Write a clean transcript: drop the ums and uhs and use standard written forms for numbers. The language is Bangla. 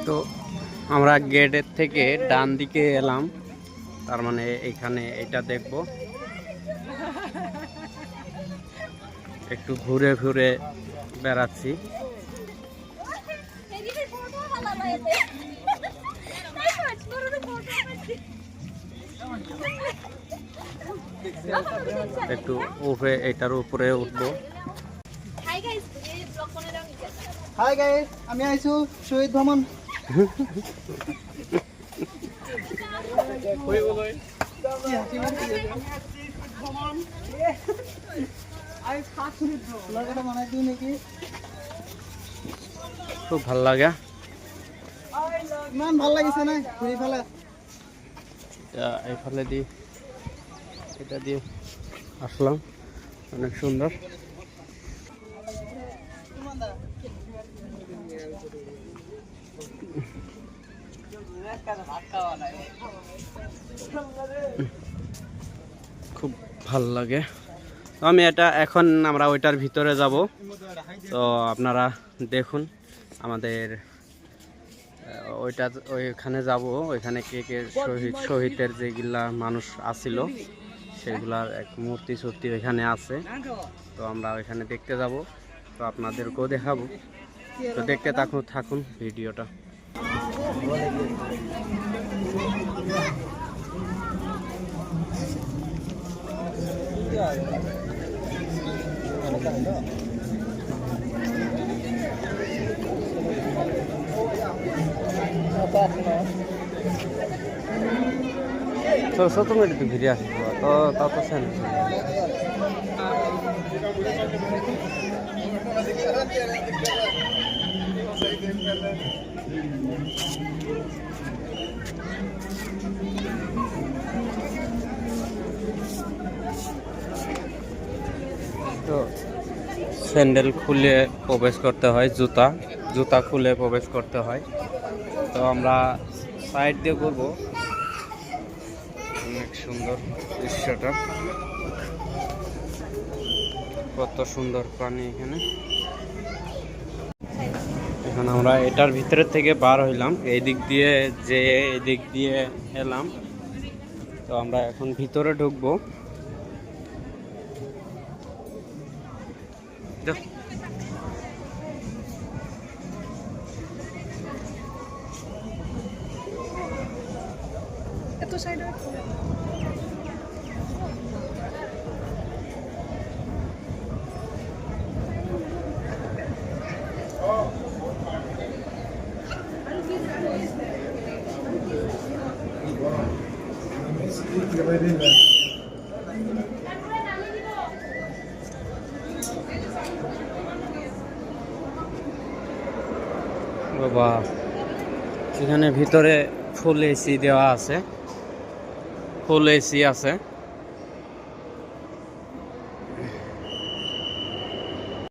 তো আমরা গেটের থেকে ডান দিকে এলাম, তার মানে এখানে এটা দেখব। একটু ঘুরে ঘুরে বেড়াচ্ছি। একটু উপরে, এটার উপরে উঠবো। হাই গাইস, আমি আইছো শহীদ ভ্রমণ। খুব ভাল লাগে, ইমান ভাল লাগিছে না ঘুরি ফেলে। এইফালে দিয়ে এটা দিয়ে আসলাম, অনেক সুন্দর। খুব ভাল লাগে। আমি এটা এখন আমরা ওইটার ভিতরে যাব, তো আপনারা দেখুন। আমাদের ওইখানে যাব, ওইখানে কে কে শহীদের যেগুলা মানুষ আসিল সেগুলার এক মূর্তি সূর্তি ওইখানে আছে। তো আমরা ওইখানে দেখতে যাব, তো আপনাদেরকেও দেখাবো। তো দেখতে থাকুন ভিডিওটা। তো তুমি একটু ঘিরে আসবো, তো তত সেন তো স্যান্ডেল খুলে প্রবেশ করতে হয়, জুতা খুলে প্রবেশ করতে হয়। তো আমরা সাইড দিয়ে ঘুরবো। অনেক সুন্দর দৃশ্যটা, কত সুন্দর প্রাণী এখানে। এখন আমরা এটার ভিতরে থেকে বার হইলাম, এই দিক দিয়ে এলাম। তো আমরা এখন ভিতরে ঢুকবো। বাবা, এখানে ভিতরে ফুল এসি দেওয়া আছে, ফুল এসি আছে।